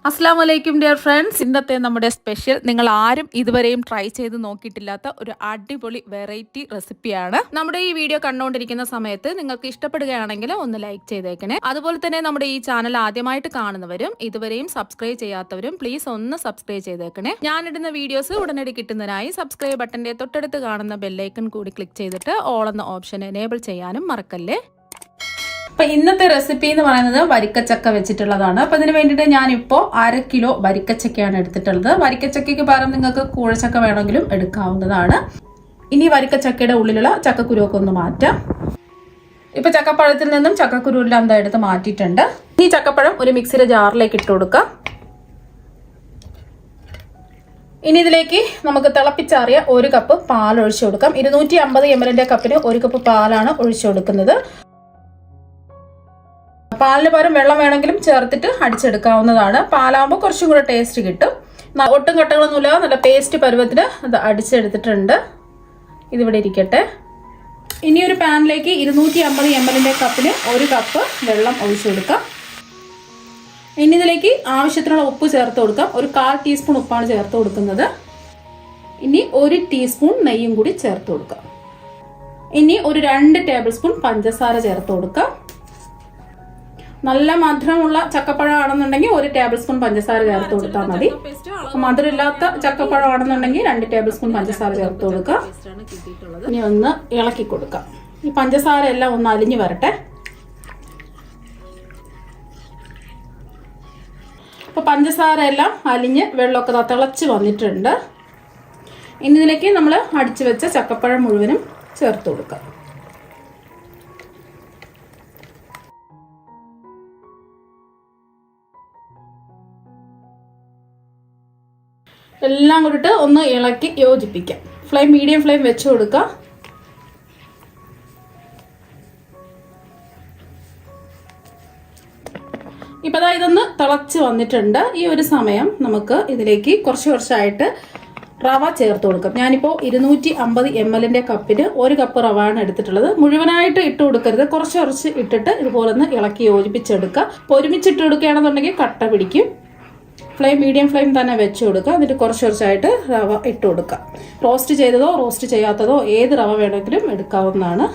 അസ്സാം വലൈക്കും dear friends. ഇന്നത്തെ നമ്മുടെ സ്പെഷ്യൽ നിങ്ങൾ ആരും ഇതുവരെയും ട്രൈ ചെയ്ത് നോക്കിയിട്ടില്ലാത്ത ഒരു അടിപൊളി വെറൈറ്റി റെസിപ്പിയാണ്. നമ്മുടെ ഈ വീഡിയോ കണ്ടുകൊണ്ടിരിക്കുന്ന സമയത്ത് നിങ്ങൾക്ക് ഇഷ്ടപ്പെടുകയാണെങ്കിൽ ഒന്ന് ലൈക്ക് ചെയ്തേക്കണേ. അതുപോലെ തന്നെ നമ്മുടെ ഈ ചാനൽ ആദ്യമായിട്ട് കാണുന്നവരും ഇതുവരെയും സബ്സ്ക്രൈബ് ചെയ്യാത്തവരും പ്ലീസ് ഒന്ന് സബ്സ്ക്രൈബ് ചെയ്തേക്കണേ. ഞാനിടുന്ന വീഡിയോസ് ഉടനടി കിട്ടുന്നതിനായി സബ്സ്ക്രൈബ് ബട്ടന്റെ തൊട്ടടുത്ത് കാണുന്ന ബെല്ലൈക്കൺ കൂടി ക്ലിക്ക് ചെയ്തിട്ട് ഓൾ എന്ന ഓപ്ഷൻ എനേബിൾ ചെയ്യാനും മറക്കല്ലേ. അപ്പൊ ഇന്നത്തെ റെസിപ്പി എന്ന് പറയുന്നത് വരിക്കച്ചക്ക വെച്ചിട്ടുള്ളതാണ്. അപ്പൊ ഇതിന് വേണ്ടിയിട്ട് ഞാനിപ്പോൾ 1/2 കിലോ വരിക്കച്ചക്കയാണ് എടുത്തിട്ടുള്ളത്. വരിക്കച്ചക്കയ്ക്ക് പകരം നിങ്ങൾക്ക് കൂഴച്ചക്ക വേണമെങ്കിലും എടുക്കാവുന്നതാണ്. ഇനി വരിക്കച്ചക്കയുടെ ഉള്ളിലുള്ള ചക്കക്കുരുവൊക്കെ ഒന്ന് മാറ്റാം. ഇപ്പൊ ചക്കപ്പഴത്തിൽ നിന്നും ചക്കക്കുരുവെല്ലാം എന്താ എടുത്ത് മാറ്റിയിട്ടുണ്ട്. ഈ ചക്കപ്പഴം ഒരു മിക്സിയുടെ ജാറിലേക്ക് ഇട്ട് കൊടുക്കാം. ഇനി ഇതിലേക്ക് നമുക്ക് തിളപ്പിച്ചാറിയ 1 കപ്പ് പാൽ ഒഴിച്ചു കൊടുക്കാം. 250 ml കപ്പിന് 1 കപ്പ് പാലാണ് ഒഴിച്ചു കൊടുക്കുന്നത്. പാലിന് പകരം വെള്ളം വേണമെങ്കിലും ചേർത്തിട്ട് അടിച്ചെടുക്കാവുന്നതാണ്. പാലാകുമ്പോൾ കുറച്ചും കൂടെ ടേസ്റ്റ് കിട്ടും. ഒട്ടും കട്ടകളൊന്നുമില്ല, നല്ല പേസ്റ്റ് പരുവത്തിന് അത് അടിച്ചെടുത്തിട്ടുണ്ട്. ഇതിവിടെ ഇരിക്കട്ടെ. ഇനി ഒരു പാനിലേക്ക് 250 ml കപ്പിന് 1 കപ്പ് വെള്ളം ഒഴിച്ചു കൊടുക്കാം. ഇനി ഇതിലേക്ക് ആവശ്യത്തിനുള്ള ഉപ്പ് ചേർത്ത് കൊടുക്കാം. ഒരു 1/4 ടീസ്പൂൺ ഉപ്പാണ് ചേർത്ത് കൊടുക്കുന്നത്. ഇനി 1 ടീസ്പൂൺ നെയ്യും കൂടി ചേർത്ത് കൊടുക്കാം. ഇനി ഒരു 2 ടേബിൾ സ്പൂൺ പഞ്ചസാര ചേർത്ത് കൊടുക്കാം. നല്ല മധുരമുള്ള ചക്കപ്പഴം ആണെന്നുണ്ടെങ്കിൽ 1 ടേബിൾ സ്പൂൺ പഞ്ചസാര ചേർത്ത് കൊടുത്താൽ മതി. മധുരമില്ലാത്ത ചക്കപ്പഴം ആണെന്നുണ്ടെങ്കിൽ 2 ടേബിൾ സ്പൂൺ പഞ്ചസാര ചേർത്ത് കൊടുക്കുക. ഇനി ഒന്ന് ഇളക്കി കൊടുക്കാം. ഈ പഞ്ചസാര എല്ലാം ഒന്ന് അലിഞ്ഞു വരട്ടെ. അപ്പൊ പഞ്ചസാര എല്ലാം അലിഞ്ഞ് വെള്ളമൊക്കെ തിളച്ച് വന്നിട്ടുണ്ട്. ഇനി ഇതിലേക്ക് നമ്മൾ അടിച്ചു വെച്ച ചക്കപ്പഴം മുഴുവനും ചേർത്ത് കൊടുക്കാം. എല്ലാം കൂടിയിട്ട് ഒന്ന് ഇളക്കി യോജിപ്പിക്കാം. മീഡിയം ഫ്ലെയിം വെച്ച് കൊടുക്കാം. ഇപ്പൊ ഇതൊന്ന് തിളച്ച് വന്നിട്ടുണ്ട്. ഈ ഒരു സമയം നമുക്ക് ഇതിലേക്ക് കുറച്ചായിട്ട് റവ ചേർത്ത് കൊടുക്കാം. ഞാനിപ്പോൾ 250 ml കപ്പിന് 1 കപ്പ് റവയാണ് എടുത്തിട്ടുള്ളത്. മുഴുവനായിട്ട് ഇട്ട് കൊടുക്കരുത്, കുറച്ച് ഇട്ടിട്ട് ഇതുപോലെ ഒന്ന് ഇളക്കി യോജിപ്പിച്ചെടുക്കുക. ഒരുമിച്ചിട്ട് കൊടുക്കുകയാണെന്നുണ്ടെങ്കിൽ കട്ട പിടിക്കും. മീഡിയം ഫ്ലെയിം തന്നെ വെച്ച് കൊടുക്കുക. എന്നിട്ട് കുറച്ചായിട്ട് റവ ഇട്ട് കൊടുക്കുക. റോസ്റ്റ് ചെയ്തതോ റോസ്റ്റ് ചെയ്യാത്തതോ ഏത് റവ വേണമെങ്കിലും എടുക്കാവുന്നതാണ്.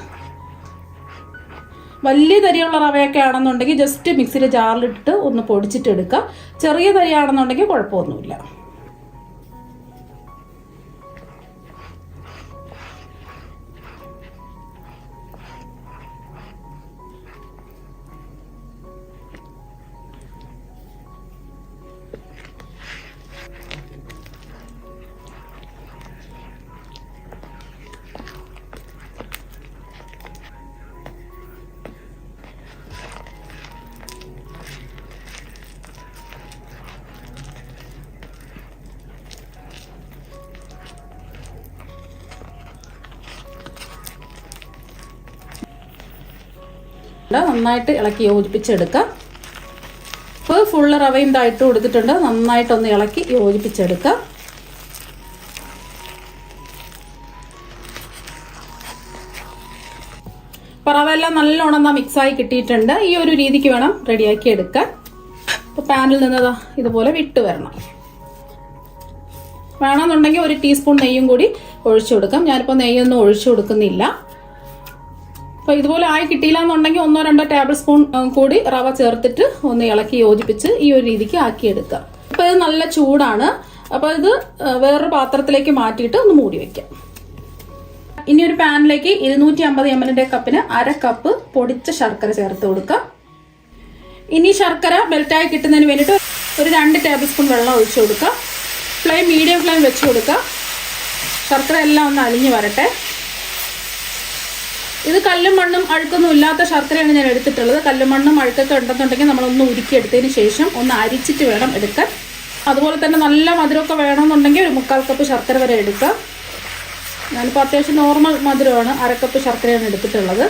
വലിയ തരിയുള്ള റവയൊക്കെ ആണെന്നുണ്ടെങ്കിൽ ജസ്റ്റ് മിക്സിയുടെ ജാറിലിട്ട് ഒന്ന് പൊടിച്ചിട്ട് എടുക്കുക. ചെറിയ തരിയാണെന്നുണ്ടെങ്കിൽ കുഴപ്പമൊന്നുമില്ല. നന്നായിട്ട് ഇളക്കി യോജിപ്പിച്ചെടുക്കാം. ഇപ്പോൾ ഫുള്ള് റവയും ഇട്ട് കൊടുത്തിട്ടുണ്ട്. നന്നായിട്ടൊന്ന് ഇളക്കി യോജിപ്പിച്ചെടുക്കാം. അപ്പോൾ റവ എല്ലാം നല്ലോണം മിക്സായി കിട്ടിയിട്ടുണ്ട്. ഈ ഒരു രീതിക്ക് വേണം റെഡിയാക്കി എടുക്കാൻ. ഇപ്പോൾ പാനിൽ നിന്ന് ഇതുപോലെ വിട്ട് വരണം. വേണമെന്നുണ്ടെങ്കിൽ 1 ടീസ്പൂൺ നെയ്യും കൂടി ഒഴിച്ചു കൊടുക്കാം. ഞാനിപ്പോൾ നെയ്യൊന്നും ഒഴിച്ചു കൊടുക്കുന്നില്ല. അപ്പോൾ ഇതുപോലെ ആയി കിട്ടിയില്ല എന്നുണ്ടെങ്കിൽ 1-2 ടേബിൾ സ്പൂൺ കൂടി റവ ചേർത്തിട്ട് ഒന്ന് ഇളക്കി യോജിപ്പിച്ച് ഈ ഒരു രീതിക്ക് ആക്കിയെടുക്കാം. അപ്പോൾ ഇത് നല്ല ചൂടാണ്. അപ്പോൾ ഇത് വേറൊരു പാത്രത്തിലേക്ക് മാറ്റിയിട്ട് ഒന്ന് മൂടി വെക്കാം. ഇനി ഒരു പാനിലേക്ക് 250 ml കപ്പിന് 1/2 കപ്പ് പൊടിച്ച ശർക്കര ചേർത്ത് കൊടുക്കാം. ഇനി ശർക്കര മെൽറ്റായി കിട്ടുന്നതിന് വേണ്ടിയിട്ട് ഒരു 2 ടേബിൾ സ്പൂൺ വെള്ളം ഒഴിച്ചു കൊടുക്കാം. മീഡിയം ഫ്ലെയിം വെച്ച് കൊടുക്കാം. ശർക്കര എല്ലാം ഒന്ന് അലിഞ്ഞു വരട്ടെ. ഇത് കല്ലും മണ്ണും അഴുക്കൊന്നും ഇല്ലാത്ത ശർക്കരയാണ് ഞാൻ എടുത്തിട്ടുള്ളത്. കല്ലും മണ്ണും അഴുക്കൊക്കെ ഉണ്ടെന്നുണ്ടെങ്കിൽ നമ്മളൊന്ന് ഉരുക്കിയെടുത്തതിന് ശേഷം ഒന്ന് അരിച്ചിട്ട് വേണം എടുക്കാൻ. അതുപോലെ തന്നെ നല്ല മധുരമൊക്കെ വേണമെന്നുണ്ടെങ്കിൽ ഒരു 3/4 കപ്പ് ശർക്കര വരെ എടുക്കാം. ഞാനിപ്പോൾ അത്യാവശ്യം നോർമൽ മധുരമാണ്, 1/2 കപ്പ് ശർക്കരയാണ് എടുത്തിട്ടുള്ളത്.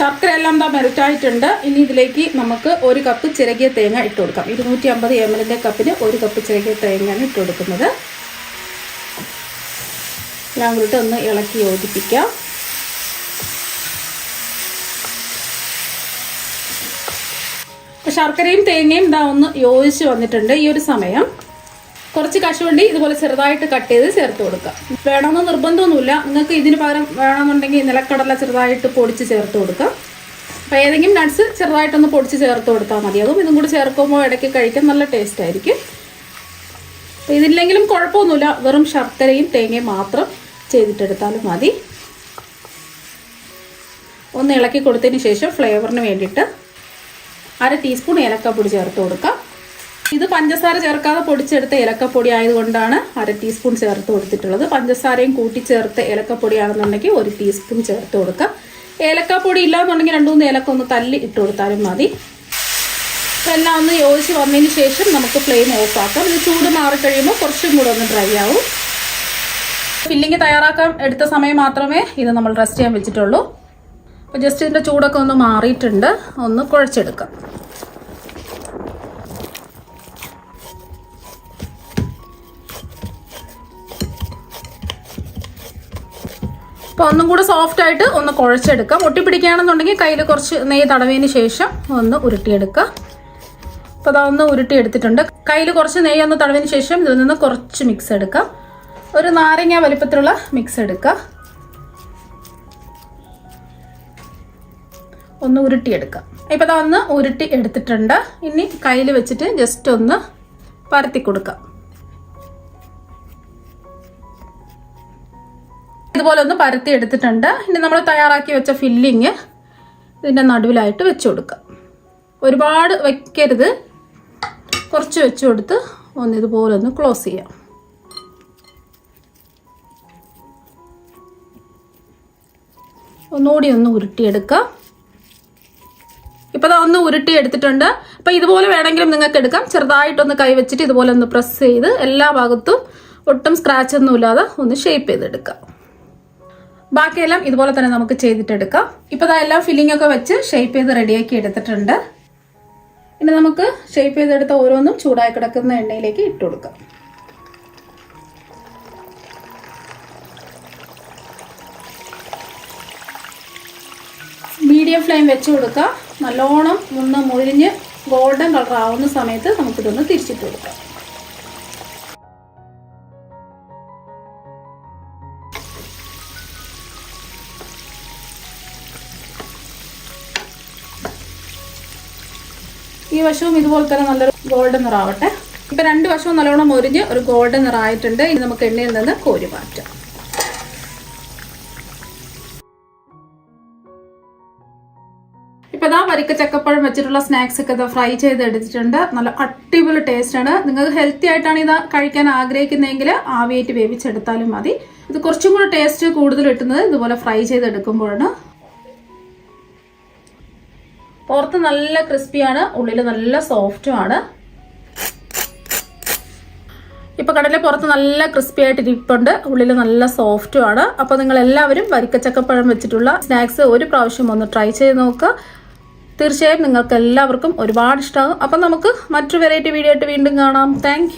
ശർക്കര എല്ലാം മെൽറ്റായിട്ടുണ്ട്. ഇനി ഇതിലേക്ക് നമുക്ക് 1 കപ്പ് ചിരകിയ തേങ്ങ ഇട്ട് കൊടുക്കാം. 250 ml കപ്പിന് 1 കപ്പ് ചിരകിയ തേങ്ങയാണ് ഇട്ട് കൊടുക്കുന്നത്. എല്ലാം കൂടിയിട്ട് ഒന്ന് ഇളക്കി യോജിപ്പിക്കാം. ശർക്കരയും തേങ്ങയും ഇതാ ഒന്ന് യോജിച്ച് വന്നിട്ടുണ്ട്. ഈ ഒരു സമയം കുറച്ച് കശുവണ്ടി ഇതുപോലെ ചെറുതായിട്ട് കട്ട് ചെയ്ത് ചേർത്ത് കൊടുക്കാം. വേണമെന്ന് നിർബന്ധമൊന്നുമില്ല. നിങ്ങൾക്ക് ഇതിന് പകരം വേണമെന്നുണ്ടെങ്കിൽ നിലക്കടല ചെറുതായിട്ട് പൊടിച്ച് ചേർത്ത് കൊടുക്കാം. അപ്പോൾ ഏതെങ്കിലും നട്ട്സ് ചെറുതായിട്ടൊന്ന് പൊടിച്ച് ചേർത്ത് കൊടുത്താൽ മതി. അതും ഇതും കൂടി ചേർക്കുമ്പോൾ ഇടയ്ക്ക് കഴിക്കാൻ നല്ല ടേസ്റ്റ് ആയിരിക്കും. ഇതില്ലെങ്കിലും കുഴപ്പമൊന്നുമില്ല. വെറും ശർക്കരയും തേങ്ങയും മാത്രം ചെയ്തിട്ടെടുത്താലും മതി. ഒന്ന് ഇളക്കി കൊടുത്തതിന് ശേഷം ഫ്ലേവറിന് വേണ്ടിയിട്ട് 1/2 ടീസ്പൂൺ ഏലക്കപ്പൊടി ചേർത്ത് കൊടുക്കാം. ഇത് പഞ്ചസാര ചേർക്കാതെ പൊടിച്ചെടുത്ത ഏലക്കപ്പൊടി ആയതുകൊണ്ടാണ് 1/2 ടീസ്പൂൺ ചേർത്ത് കൊടുത്തിട്ടുള്ളത്. പഞ്ചസാരയും കൂട്ടി ചേർത്ത് ഏലക്കപ്പൊടിയാണെന്നുണ്ടെങ്കിൽ 1 ടീസ്പൂൺ ചേർത്ത് കൊടുക്കാം. ഏലക്കപ്പൊടി ഇല്ലാന്നുണ്ടെങ്കിൽ 2-3 ഏലക്ക ഒന്ന് തല്ലി ഇട്ട് കൊടുത്താലും മതി. അപ്പോൾ എല്ലാം ഒന്ന് യോജിച്ച് വന്നതിന് ശേഷം നമുക്ക് ഫ്ലെയിം ഓഫാക്കാം. ഇത് ചൂട് മാറിക്കഴിയുമ്പോൾ കുറച്ചും കൂടെ ഒന്ന് ഡ്രൈ ആവും. ഫില്ലിങ് തയ്യാറാക്കാൻ എടുത്ത സമയം മാത്രമേ ഇത് നമ്മൾ റെസ്റ്റ് ചെയ്യാൻ വെച്ചിട്ടുള്ളൂ. അപ്പോൾ ജസ്റ്റ് ഇതിൻ്റെ ചൂടൊക്കെ ഒന്ന് മാറിയിട്ടുണ്ട്. ഒന്ന് കുഴച്ചെടുക്കാം. അപ്പോൾ ഒന്നും കൂടെ സോഫ്റ്റ് ആയിട്ട് ഒന്ന് കുഴച്ചെടുക്കാം. ഒട്ടിപ്പിടിക്കുകയാണെന്നുണ്ടെങ്കിൽ കയ്യിൽ കുറച്ച് നെയ്യ് തടവിയതിന് ശേഷം ഒന്ന് ഉരുട്ടിയെടുക്കുക. അപ്പോൾ അതൊന്ന് ഉരുട്ടിയെടുത്തിട്ടുണ്ട്. കയ്യിൽ കുറച്ച് നെയ്യ് ഒന്ന് തടവിയതിന് ശേഷം ഇതിൽ നിന്ന് കുറച്ച് മിക്സ് എടുക്കാം. ഒരു നാരങ്ങ വലിപ്പത്തിലുള്ള മിക്സ് എടുക്കുക. ഒന്ന് ഉരുട്ടിയെടുക്കാം. ഇപ്പോൾ അതൊന്ന് ഉരുട്ടി എടുത്തിട്ടുണ്ട്. ഇനി കയ്യിൽ വെച്ചിട്ട് ജസ്റ്റ് ഒന്ന് പരത്തി കൊടുക്കാം. ഇതുപോലെ ഒന്ന് പരത്തി എടുത്തിട്ടുണ്ട്. ഇനി നമ്മൾ തയ്യാറാക്കി വെച്ച ഫില്ലിങ് ഇതിൻ്റെ നടുവിലായിട്ട് വെച്ച് കൊടുക്കാം. ഒരുപാട് വയ്ക്കരുത്, കുറച്ച് വെച്ച് കൊടുത്ത് ഒന്ന് ഇതുപോലെ ഒന്ന് ക്ലോസ് ചെയ്യാം. ഒന്നുകൂടി ഒന്ന് ഉരുട്ടിയെടുക്കാം. ഇപ്പോൾ ഒന്ന് ഉരുട്ടി എടുത്തിട്ടുണ്ട്. അപ്പോൾ ഇതുപോലെ വേണമെങ്കിലും നിങ്ങൾക്ക് എടുക്കാം. ചെറുതായിട്ടൊന്ന് കൈ വെച്ചിട്ട് ഇതുപോലെ ഒന്ന് പ്രസ് ചെയ്ത് എല്ലാ ഭാഗത്തും ഒട്ടും സ്ക്രാച്ച് ഒന്നും ഇല്ലാതെ ഒന്ന് ഷേപ്പ് ചെയ്തെടുക്കാം. ബാക്കിയെല്ലാം ഇതുപോലെ തന്നെ നമുക്ക് ചെയ്തിട്ടെടുക്കാം. ഇപ്പോൾ അതെല്ലാം ഫില്ലിംഗ് ഒക്കെ വെച്ച് ഷേപ്പ് ചെയ്ത് റെഡിയാക്കി എടുത്തിട്ടുണ്ട്. ഇനി നമുക്ക് ഷേപ്പ് ചെയ്തെടുത്ത ഓരോന്നും ചൂടായി കിടക്കുന്ന എണ്ണയിലേക്ക് ഇട്ട് കൊടുക്കാം. മീഡിയം ഫ്ലെയിം വെച്ച് കൊടുക്കുക. നല്ലോണം ഒന്ന് മുരിഞ്ഞ് ഗോൾഡൻ കളർ ആവുന്ന സമയത്ത് നമുക്കിതൊന്ന് തിരിച്ചിട്ട് കൊടുക്കാം. ഈ വശവും ഇതുപോലെ തന്നെ നല്ലൊരു ഗോൾഡൻ നിറാവട്ടെ. ഇപ്പം 2 വശവും നല്ലോണം മുരിഞ്ഞ് ഒരു ഗോൾഡൻ നിറായിട്ടുണ്ട്. ഇനി നമുക്ക് എണ്ണയിൽ നിന്ന് കോരി മാറ്റാം. ഇപ്പോൾ വരിക്ക ചക്കപ്പഴം വെച്ചിട്ടുള്ള സ്നാക്സ് ഒക്കെ ഫ്രൈ ചെയ്ത് എടുത്തിട്ടുണ്ട്. നല്ല അടിപൊളി ടേസ്റ്റാണ്. നിങ്ങൾക്ക് ഹെൽത്തി ആയിട്ടാണ് ഇത് കഴിക്കാൻ ആഗ്രഹിക്കുന്നതെങ്കിൽ ആവിയായിട്ട് വേവിച്ചെടുത്താലും മതി. ഇത് കുറച്ചും കൂടെ ടേസ്റ്റ് കൂടുതൽ കിട്ടുന്നത് ഇതുപോലെ ഫ്രൈ ചെയ്തെടുക്കുമ്പോഴാണ്. പുറത്ത് നല്ല ക്രിസ്പിയാണ്, ഉള്ളിൽ നല്ല സോഫ്റ്റുമാണ്. ഇപ്പോൾ കടലിൽ പുറത്ത് നല്ല ക്രിസ്പി ആയിട്ട് ഇരിപ്പുണ്ട്, ഉള്ളിൽ നല്ല സോഫ്റ്റുമാണ്. അപ്പോൾ നിങ്ങൾ എല്ലാവരും വരിക്കച്ചക്കപ്പഴം വെച്ചിട്ടുള്ള സ്നാക്സ് ഒരു പ്രാവശ്യം ഒന്ന് ട്രൈ ചെയ്ത് നോക്കുക. തീർച്ചയായും നിങ്ങൾക്ക് എല്ലാവർക്കും ഒരുപാട് ഇഷ്ടമാകും. അപ്പം നമുക്ക് മറ്റൊരു വെറൈറ്റി വീഡിയോ ആയിട്ട് വീണ്ടും കാണാം. താങ്ക്